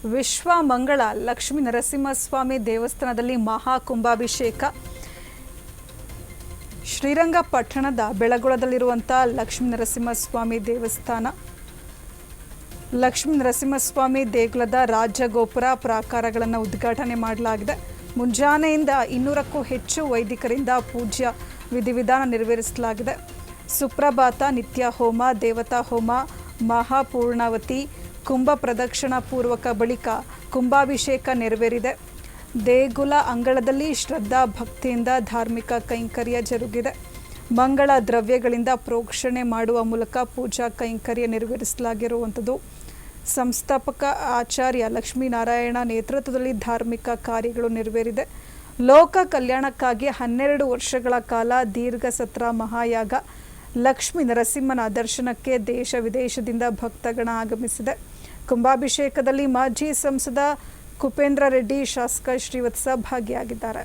ವಿಶ್ವ ಮಂಗಳ ಲಕ್ಷ್ಮೀ ನರಸಿಂಹಸ್ವಾಮಿ ದೇವಸ್ಥಾನದಲ್ಲಿ ಮಹಾ ಕುಂಭಾಭಿಷೇಕ. ಶ್ರೀರಂಗಪಟ್ಟಣದ ಬೆಳಗೊಳದಲ್ಲಿರುವಂಥ ಲಕ್ಷ್ಮೀ ನರಸಿಂಹಸ್ವಾಮಿ ದೇವಸ್ಥಾನ. ಲಕ್ಷ್ಮೀ ನರಸಿಂಹಸ್ವಾಮಿ ದೇಗುಲದ ರಾಜಗೋಪುರ ಪ್ರಾಕಾರಗಳನ್ನು ಉದ್ಘಾಟನೆ ಮಾಡಲಾಗಿದೆ. ಮುಂಜಾನೆಯಿಂದ 200ಕ್ಕೂ ಹೆಚ್ಚು ವೈದಿಕರಿಂದ ಪೂಜ್ಯ ವಿಧಿವಿಧಾನ ನೆರವೇರಿಸಲಾಗಿದೆ. ಸುಪ್ರಭಾತ, ನಿತ್ಯ ಹೋಮ, ದೇವತಾ ಹೋಮ, ಮಹಾಪೂರ್ಣಾವತಿ, ಕುಂಭ ಪ್ರದಕ್ಷಿಣಾ ಪೂರ್ವಕ ಬಳಿಕ ಕುಂಭಾಭಿಷೇಕ ನೆರವೇರಿದೆ. ದೇಗುಲ ಅಂಗಳದಲ್ಲಿ ಶ್ರದ್ಧಾ ಭಕ್ತಿಯಿಂದ ಧಾರ್ಮಿಕ ಕೈಂಕರ್ಯ ಜರುಗಿದೆ. ಮಂಗಳ ದ್ರವ್ಯಗಳಿಂದ ಪ್ರೋಕ್ಷಣೆ ಮಾಡುವ ಮೂಲಕ ಪೂಜಾ ಕೈಂಕರ್ಯ ನೆರವೇರಿಸಲಾಗಿರುವಂಥದ್ದು. ಸಂಸ್ಥಾಪಕ ಆಚಾರ್ಯ ಲಕ್ಷ್ಮೀನಾರಾಯಣ ನೇತೃತ್ವದಲ್ಲಿ ಧಾರ್ಮಿಕ ಕಾರ್ಯಗಳು ನೆರವೇರಿದೆ. ಲೋಕ ಕಲ್ಯಾಣಕ್ಕಾಗಿ 12 ವರ್ಷಗಳ ಕಾಲ ದೀರ್ಘ ಸತ್ರ ಮಹಾಯಾಗ ಲಕ್ಷ್ಮೀ ನರಸಿಂಹನ ದರ್ಶನಕ್ಕೆ ದೇಶ ವಿದೇಶದಿಂದ ಭಕ್ತಗಣ ಆಗಮಿಸಿದೆ. ಕುಂಭಾಭಿಷೇಕದಲ್ಲಿ ಮಾಜಿ ಸಂಸದ ಕುಪೇಂದ್ರ ರೆಡ್ಡಿ, ಶಾಸಕ ಶ್ರೀವತ್ಸ ಭಾಗಿಯಾಗಿದ್ದಾರೆ.